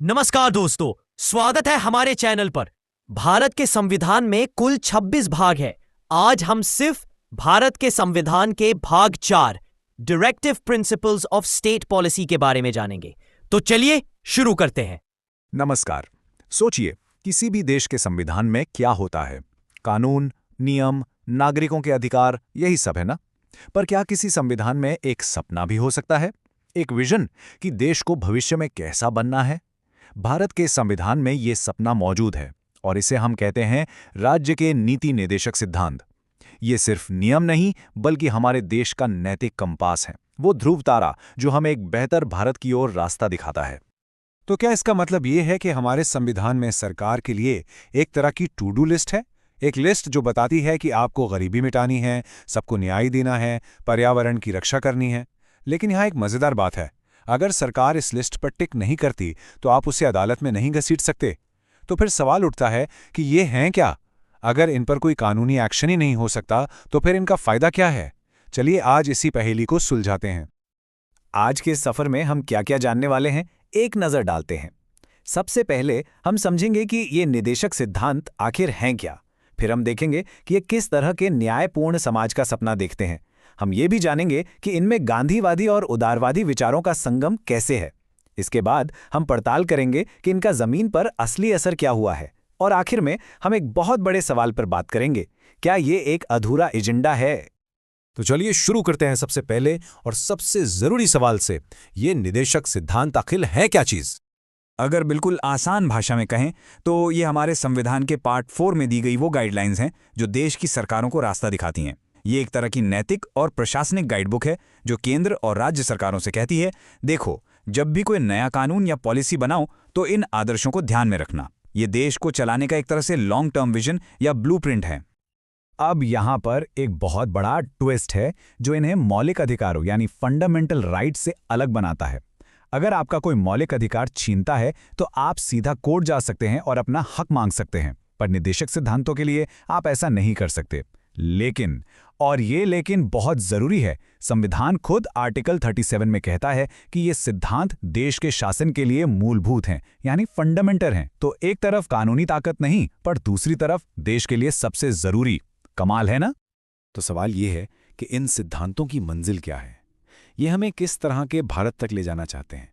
नमस्कार दोस्तों, स्वागत है हमारे चैनल पर। भारत के संविधान में कुल 26 भाग है। आज हम सिर्फ भारत के संविधान के भाग 4 directive principles of state policy के बारे में जानेंगे। तो चलिए शुरू करते हैं। नमस्कार। सोचिए, किसी भी देश के संविधान में क्या होता है? कानून, नियम, नागरिकों के अधिकार, यही सब है ना? पर क्या किसी संविधान में एक सपना भी हो सकता है? एक विजन कि देश को भविष्य में कैसा बनना है? भारत के संविधान में ये सपना मौजूद है और इसे हम कहते हैं राज्य के नीति निर्देशक सिद्धांत। ये सिर्फ नियम नहीं बल्कि हमारे देश का नैतिक कंपास है, वो ध्रुव तारा जो हमें एक बेहतर भारत की ओर रास्ता दिखाता है। तो क्या इसका मतलब ये है कि हमारे संविधान में सरकार के लिए एक तरह की टू डू लिस्ट है? एक लिस्ट जो बताती है कि आपको गरीबी मिटानी है, सबको न्याय देना है, पर्यावरण की रक्षा करनी है। लेकिन यहाँ एक मजेदार बात है, अगर सरकार इस लिस्ट पर टिक नहीं करती तो आप उसे अदालत में नहीं घसीट सकते। तो फिर सवाल उठता है कि ये हैं क्या? अगर इन पर कोई कानूनी एक्शन ही नहीं हो सकता तो फिर इनका फायदा क्या है? चलिए आज इसी पहेली को सुलझाते हैं। आज के सफर में हम क्या क्या जानने वाले हैं, एक नजर डालते हैं। सबसे पहले हम समझेंगे कि ये निदेशक सिद्धांत आखिर हैं क्या। फिर हम देखेंगे कि ये किस तरह के न्यायपूर्ण समाज का सपना देखते हैं। हम ये भी जानेंगे कि इनमें गांधीवादी और उदारवादी विचारों का संगम कैसे है। इसके बाद हम पड़ताल करेंगे कि इनका जमीन पर असली असर क्या हुआ है। और आखिर में हम एक बहुत बड़े सवाल पर बात करेंगे, क्या ये एक अधूरा एजेंडा है? तो चलिए शुरू करते हैं सबसे पहले और सबसे जरूरी सवाल से। ये निदेशक सिद्धांत आखिर है क्या चीज? अगर बिल्कुल आसान भाषा में कहें तो ये हमारे संविधान के पार्ट 4 में दी गई वो गाइडलाइंस हैं जो देश की सरकारों को रास्ता दिखाती हैं। ये एक तरह की नैतिक और प्रशासनिक गाइडबुक है जो केंद्र और राज्य सरकारों से कहती है, देखो, जब भी कोई नया कानून या पॉलिसी बनाओ तो इन आदर्शों को ध्यान में रखना। ये देश को चलाने का एक तरह से लॉन्ग टर्म विजन या ब्लूप्रिंट है। अब यहाँ पर एक बहुत बड़ा ट्विस्ट है जो इन्हें मौलिक अधिकारों यानी फंडामेंटल राइट से अलग बनाता है। अगर आपका कोई मौलिक अधिकार छीनता है तो आप सीधा कोर्ट जा सकते हैं और अपना हक मांग सकते हैं, पर निदेशक सिद्धांतों के लिए आप ऐसा नहीं कर सकते। लेकिन, और ये लेकिन बहुत जरूरी है, संविधान खुद आर्टिकल 37 में कहता है कि ये सिद्धांत देश के शासन के लिए मूलभूत हैं, यानी फंडामेंटल हैं। तो एक तरफ कानूनी ताकत नहीं, पर दूसरी तरफ देश के लिए सबसे जरूरी। कमाल है ना? तो सवाल ये है कि इन सिद्धांतों की मंजिल क्या है? ये हमें किस तरह के भारत तक ले जाना चाहते हैं?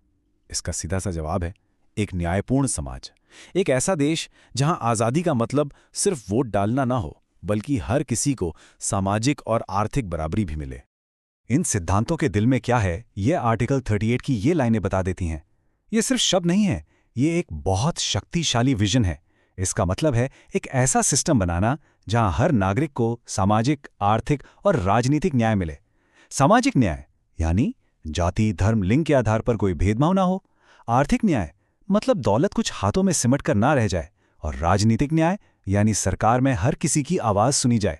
इसका सीधा सा जवाब है एक न्यायपूर्ण समाज, एक ऐसा देश जहां आज़ादी का मतलब सिर्फ वोट डालना ना हो बल्कि हर किसी को सामाजिक और आर्थिक बराबरी भी मिले। इन सिद्धांतों के दिल में क्या है, ये आर्टिकल 38 की ये लाइनें बता देती हैं। ये सिर्फ शब्द नहीं है, ये एक बहुत शक्तिशाली विजन है। इसका मतलब है एक ऐसा सिस्टम बनाना जहां हर नागरिक को सामाजिक, आर्थिक और राजनीतिक न्याय मिले। सामाजिक न्याय यानी जाति, धर्म, लिंग के आधार पर कोई भेदभाव ना हो। आर्थिक न्याय मतलब दौलत कुछ हाथों में सिमट कर ना रह जाए। और राजनीतिक न्याय यानी सरकार में हर किसी की आवाज सुनी जाए।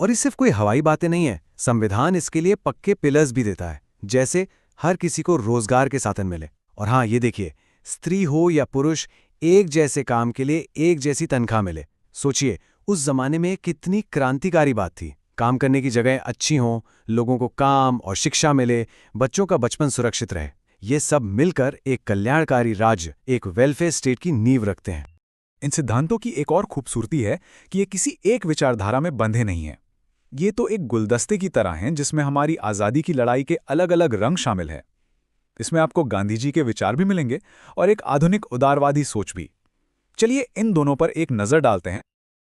और ये सिर्फ कोई हवाई बातें नहीं है, संविधान इसके लिए पक्के पिलर्स भी देता है, जैसे हर किसी को रोजगार के साधन मिले। और हाँ, ये देखिए, स्त्री हो या पुरुष, एक जैसे काम के लिए एक जैसी तनख्वाह मिले। सोचिए, उस जमाने में कितनी क्रांतिकारी बात थी। काम करने की जगह अच्छी हों, लोगों को काम और शिक्षा मिले, बच्चों का बचपन सुरक्षित रहे। ये सब मिलकर एक कल्याणकारी राज्य, एक वेलफेयर स्टेट की नींव रखते हैं। इन सिद्धांतों की एक और खूबसूरती है कि ये किसी एक विचारधारा में बंधे नहीं हैं। ये तो एक गुलदस्ते की तरह हैं जिसमें हमारी आज़ादी की लड़ाई के अलग अलग रंग शामिल हैं। इसमें आपको गांधी जी के विचार भी मिलेंगे और एक आधुनिक उदारवादी सोच भी। चलिए इन दोनों पर एक नज़र डालते हैं।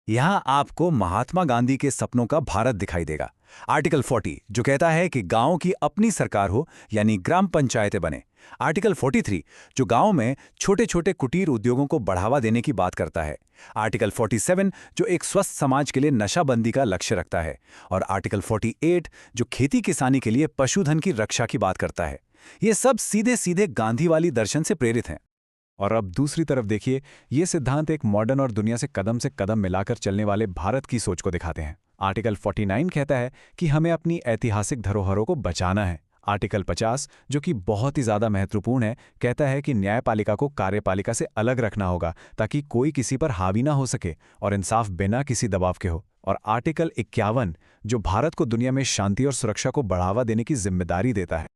यहाँ आपको महात्मा गांधी के सपनों का भारत दिखाई देगा। आर्टिकल 40 जो कहता है कि गांव की अपनी सरकार हो, यानी ग्राम पंचायतें बने। आर्टिकल 43 जो गांव में छोटे छोटे कुटीर उद्योगों को बढ़ावा देने की बात करता है। आर्टिकल 47 जो एक स्वस्थ समाज के लिए नशाबंदी का लक्ष्य रखता है। और आर्टिकल 48 जो खेती किसानी के लिए पशुधन की रक्षा की बात करता है। ये सब सीधे सीधे गांधी वाली दर्शन से प्रेरित हैं। और अब दूसरी तरफ देखिए, ये सिद्धांत एक मॉडर्न और दुनिया से कदम मिलाकर चलने वाले भारत की सोच को दिखाते हैं। आर्टिकल 49 कहता है कि हमें अपनी ऐतिहासिक धरोहरों को बचाना है। आर्टिकल 50 जो कि बहुत ही ज़्यादा महत्वपूर्ण है, कहता है कि न्यायपालिका को कार्यपालिका से अलग रखना होगा ताकि कोई किसी पर हावी ना हो सके और इंसाफ बिना किसी दबाव के हो। और आर्टिकल 51 जो भारत को दुनिया में शांति और सुरक्षा को बढ़ावा देने की जिम्मेदारी देता है।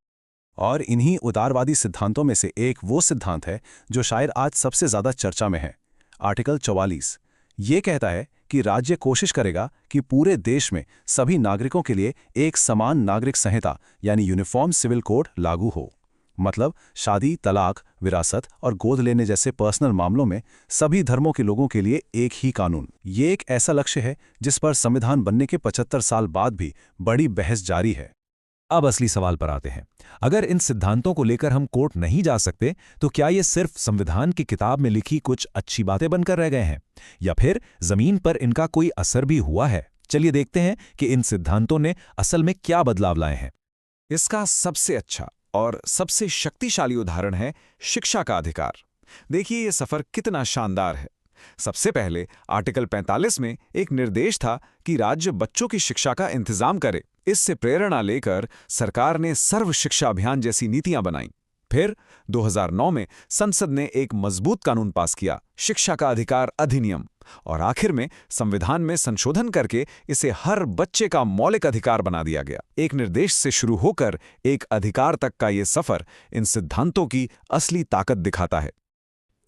और इन्हीं उदारवादी सिद्धांतों में से एक वो सिद्धांत है जो शायद आज सबसे ज्यादा चर्चा में है। आर्टिकल 44 ये कहता है कि राज्य कोशिश करेगा कि पूरे देश में सभी नागरिकों के लिए एक समान नागरिक संहिता यानी यूनिफॉर्म सिविल कोड लागू हो। मतलब शादी, तलाक, विरासत और गोद लेने जैसे पर्सनल मामलों में सभी धर्मों के लोगों के लिए एक ही कानून। ये एक ऐसा लक्ष्य है जिस पर संविधान बनने के 75 साल बाद भी बड़ी बहस जारी है। अब असली सवाल पर आते हैं। अगर इन सिद्धांतों को लेकर हम कोर्ट नहीं जा सकते तो क्या ये सिर्फ संविधान की किताब में लिखी कुछ अच्छी बातें बनकर रह गए हैं, या फिर जमीन पर इनका कोई असर भी हुआ है? चलिए देखते हैं कि इन सिद्धांतों ने असल में क्या बदलाव लाए हैं। इसका सबसे अच्छा और सबसे शक्तिशाली उदाहरण है शिक्षा का अधिकार। देखिए ये सफर कितना शानदार है। सबसे पहले आर्टिकल 45 में एक निर्देश था कि राज्य बच्चों की शिक्षा का इंतजाम करे। इससे प्रेरणा लेकर सरकार ने सर्व शिक्षा अभियान जैसी नीतियां बनाई। फिर 2009 में संसद ने एक मजबूत कानून पास किया, शिक्षा का अधिकार अधिनियम, और आखिर में संविधान में संशोधन करके इसे हर बच्चे का मौलिक अधिकार बना दिया गया। एक निर्देश से शुरू होकर एक अधिकार तक का ये सफर इन सिद्धांतों की असली ताकत दिखाता है।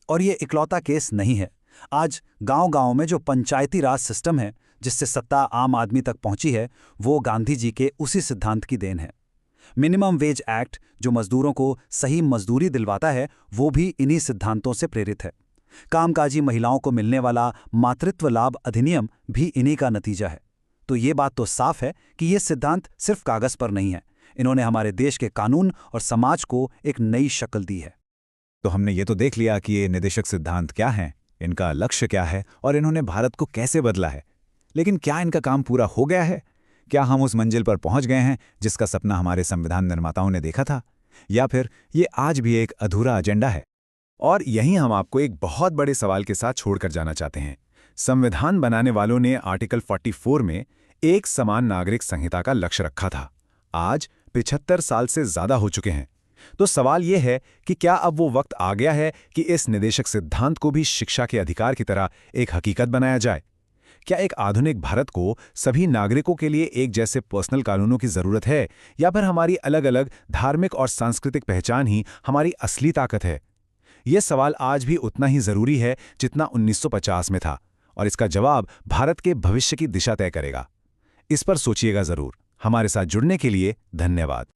और ये इकलौता केस नहीं है। आज गांव-गांव में जो पंचायती राज सिस्टम है, जिससे सत्ता आम आदमी तक पहुंची है, वो गांधी जी के उसी सिद्धांत की देन है। मिनिमम वेज एक्ट जो मजदूरों को सही मजदूरी दिलवाता है, वो भी इन्हीं सिद्धांतों से प्रेरित है। कामकाजी महिलाओं को मिलने वाला मातृत्व लाभ अधिनियम भी इन्हीं का नतीजा है। तो ये बात तो साफ है कि ये सिद्धांत सिर्फ कागज पर नहीं है, इन्होंने हमारे देश के कानून और समाज को एक नई शक्ल दी है। तो हमने ये तो देख लिया कि ये निदेशक सिद्धांत क्या हैं, इनका लक्ष्य क्या है और इन्होंने भारत को कैसे बदला है। लेकिन क्या इनका काम पूरा हो गया है? क्या हम उस मंजिल पर पहुंच गए हैं जिसका सपना हमारे संविधान निर्माताओं ने देखा था, या फिर ये आज भी एक अधूरा एजेंडा है? और यहीं हम आपको एक बहुत बड़े सवाल के साथ छोड़कर जाना चाहते हैं। संविधान बनाने वालों ने आर्टिकल 44 में एक समान नागरिक संहिता का लक्ष्य रखा था। आज 75 साल से ज्यादा हो चुके हैं। तो सवाल यह है कि क्या अब वो वक्त आ गया है कि इस निदेशक सिद्धांत को भी शिक्षा के अधिकार की तरह एक हकीकत बनाया जाए? क्या एक आधुनिक भारत को सभी नागरिकों के लिए एक जैसे पर्सनल कानूनों की जरूरत है, या फिर हमारी अलग अलग धार्मिक और सांस्कृतिक पहचान ही हमारी असली ताकत है? यह सवाल आज भी उतना ही जरूरी है जितना 1950 में था, और इसका जवाब भारत के भविष्य की दिशा तय करेगा। इस पर सोचिएगा जरूर। हमारे साथ जुड़ने के लिए धन्यवाद।